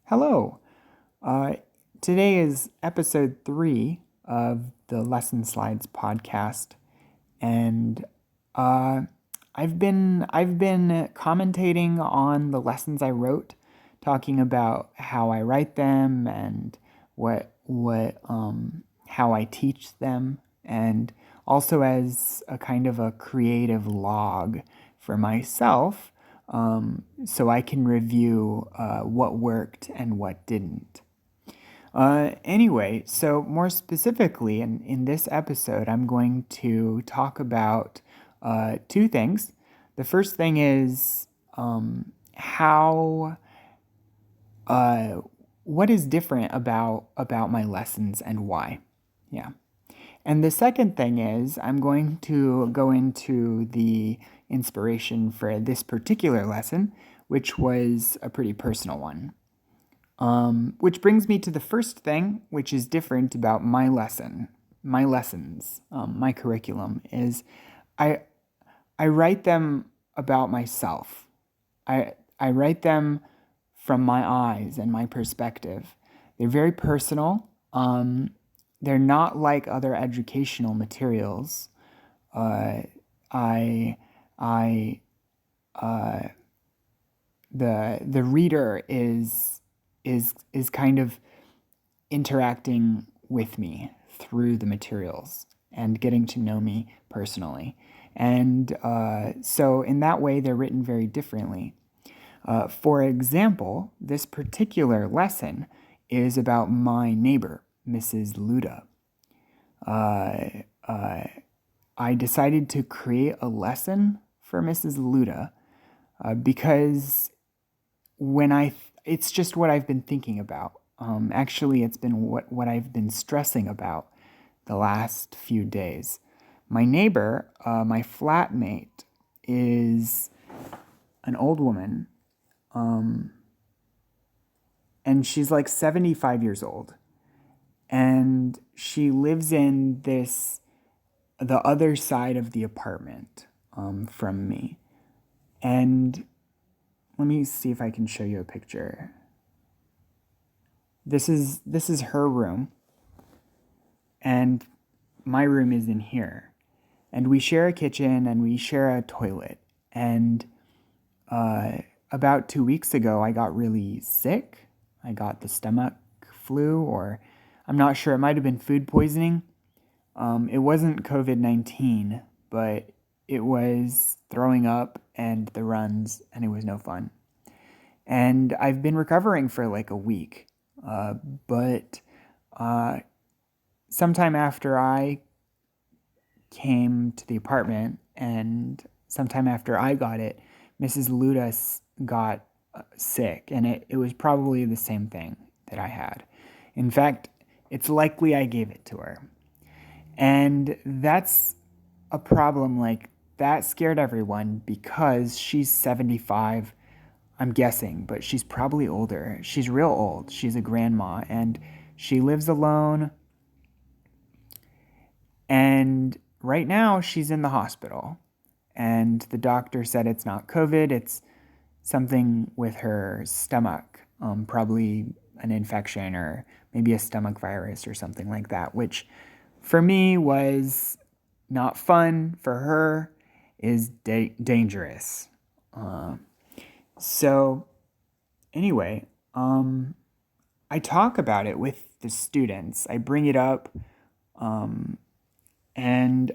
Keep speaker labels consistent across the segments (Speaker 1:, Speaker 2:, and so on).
Speaker 1: Hello. Uh, Today is episode 3 of the Lesson Slides podcast, and uh, I've been commentating on the lessons I wrote, talking about how I write them and what how I teach them, and also as a kind of a creative log for myself, so I can review what worked and what didn't. Anyway, so more specifically, in this episode, I'm going to talk about two things. The first thing is how what is different about my lessons and why. Yeah. And the second thing is I'm going to go into the inspiration for this particular lesson, which was a pretty personal one. Which brings me to the first thing, which is different about my lessons, my curriculum, is I I write them about myself. I write them from my eyes and my perspective. They're very personal. They're not like other educational materials. Uh, I I the reader is kind of interacting with me through the materials and getting to know me personally. And so, in that way, they're written very differently. For example, this particular lesson is about my neighbor, Mrs. Luda. Uh, uh, I decided to create a lesson for Mrs. Luda because it's just what I've been thinking about. Actually, it's been what I've been stressing about the last few days. My neighbor, my flatmate, is an old woman, and she's like 75 years old. And she lives in the other side of the apartment from me. And let me see if I can show you a picture. This is her room, and my room is in here. And we share a kitchen and we share a toilet. And about 2 weeks ago, I got really sick. I got the stomach flu, or I'm not sure. It might have been food poisoning. It wasn't COVID-19, but it was throwing up and the runs, and it was no fun. And I've been recovering for like a week. But sometime after I came to the apartment and sometime after I got it, Mrs. Luda got sick, and it was probably the same thing that I had. In fact, it's likely I gave it to her. And that's a problem. Like, that scared everyone because she's 75, I'm guessing, but she's probably older. She's real old. She's a grandma, and she lives alone. And right now, she's in the hospital. And the doctor said it's not COVID, it's something with her stomach, probably an infection or maybe a stomach virus or something like that, which for me was not fun. For her is dangerous. So anyway, I talk about it with the students. I bring it up, and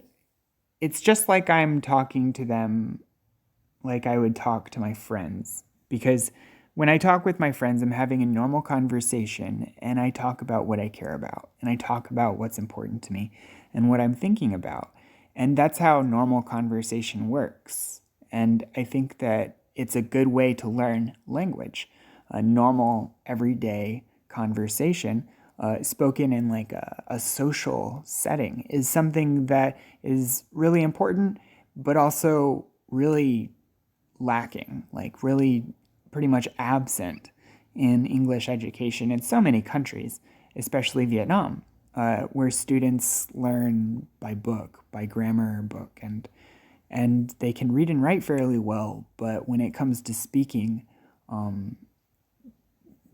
Speaker 1: it's just like I'm talking to them like I would talk to my friends. Because when I talk with my friends, I'm having a normal conversation, and I talk about what I care about, and I talk about what's important to me and what I'm thinking about. And that's how normal conversation works. And I think that it's a good way to learn language. A normal, everyday conversation spoken in like a social setting is something that is really important, but also really lacking, like really pretty much absent in English education in so many countries, especially Vietnam, where students learn by book, by grammar book, and they can read and write fairly well, but when it comes to speaking,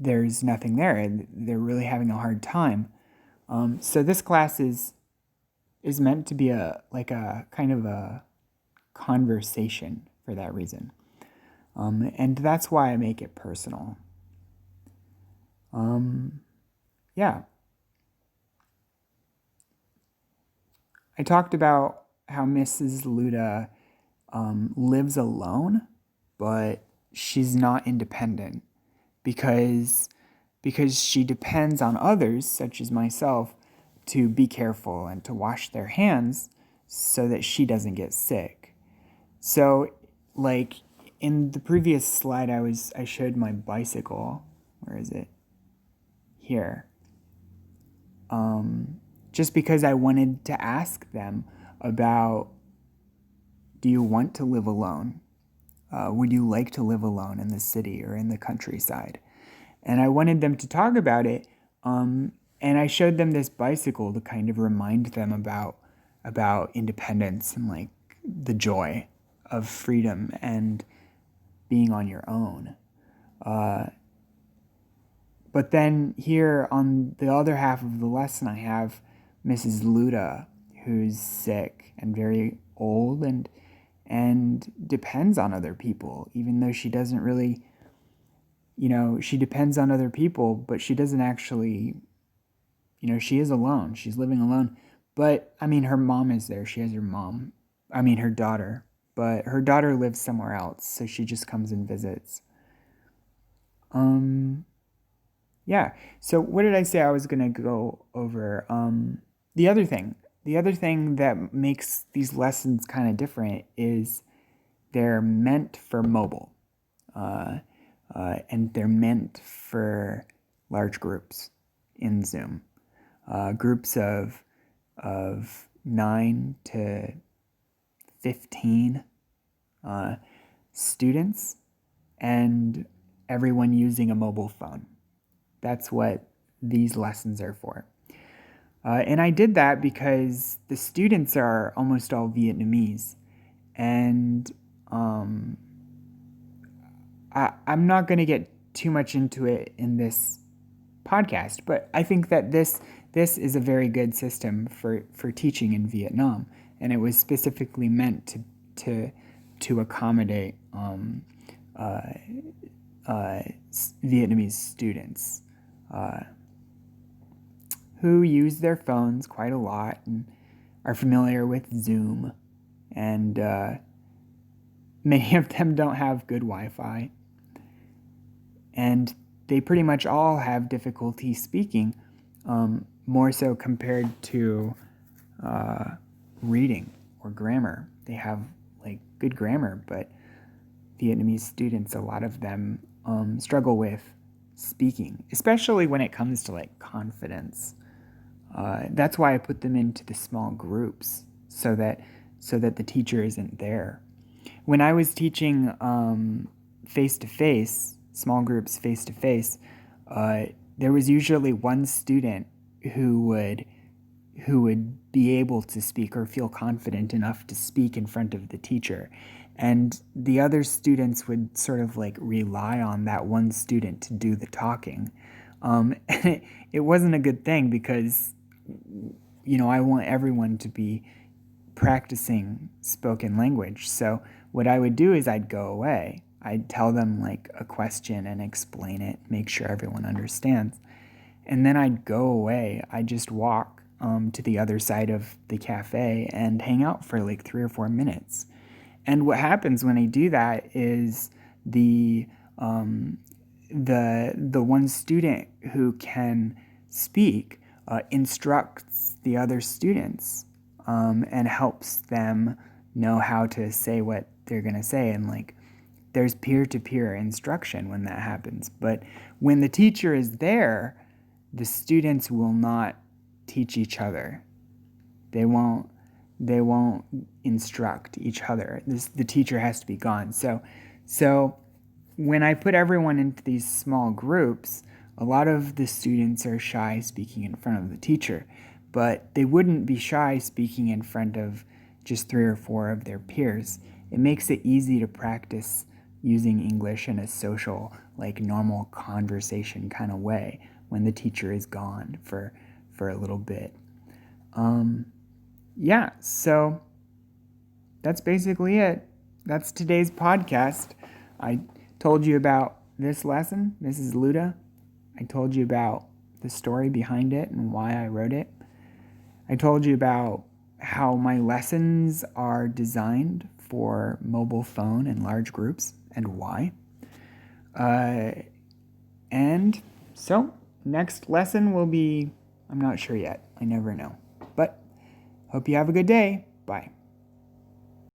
Speaker 1: there's nothing there, and they're really having a hard time. So this class is meant to be a kind of a conversation for that reason. And that's why I make it personal. Yeah. I talked about how Mrs. Luda lives alone, but she's not independent because she depends on others, such as myself, to be careful and to wash their hands so that she doesn't get sick. So, like in the previous slide, I showed my bicycle. Where is it? Here. Just because I wanted to ask them about, do you want to live alone? Would you like to live alone in the city or in the countryside? And I wanted them to talk about it. And I showed them this bicycle to kind of remind them about independence and like the joy of freedom and being on your own. But then here on the other half of the lesson, I have Mrs. Luda, who's sick and very old and depends on other people, even though she doesn't really, she depends on other people, but she doesn't actually, she is alone. She's living alone. But, her mom is there. She has her daughter. But her daughter lives somewhere else, so she just comes and visits. Yeah. So what did I say I was going to go over? The other thing that makes these lessons kind of different is they're meant for mobile. And they're meant for large groups in Zoom. Groups of 9 to 15 students and everyone using a mobile phone. That's what these lessons are for. And I did that because the students are almost all Vietnamese. And I'm not going to get too much into it in this podcast, but I think that this is a very good system for teaching in Vietnam. And it was specifically meant to accommodate Vietnamese students who use their phones quite a lot and are familiar with Zoom, and many of them don't have good Wi-Fi, and they pretty much all have difficulty speaking, more so compared to reading or grammar. They have good grammar, but Vietnamese students, a lot of them struggle with speaking, especially when it comes to confidence. That's why I put them into the small groups so that the teacher isn't there. When I was teaching face-to-face, small groups face-to-face, there was usually one student who would be able to speak or feel confident enough to speak in front of the teacher. And the other students would sort of rely on that one student to do the talking. And it wasn't a good thing because, I want everyone to be practicing spoken language. So what I would do is I'd go away. I'd tell them a question and explain it, make sure everyone understands. And then I'd go away. I'd just walk to the other side of the cafe and hang out for 3 or 4 minutes. And what happens when I do that is the one student who can speak instructs the other students and helps them know how to say what they're going to say. And there's peer-to-peer instruction when that happens. But when the teacher is there, the students will not teach each other. They won't instruct each other. The teacher has to be gone. So when I put everyone into these small groups, a lot of the students are shy speaking in front of the teacher, but they wouldn't be shy speaking in front of just 3 or 4 of their peers. It makes it easy to practice using English in a social, like normal conversation kind of way when the teacher is gone for a little bit. Yeah, so that's basically it. That's today's podcast. I told you about this lesson. This is Luda. I told you about the story behind it and why I wrote it. I told you about how my lessons are designed for mobile phone and large groups and why. And so, next lesson will be, I'm not sure yet. I never know. But hope you have a good day. Bye.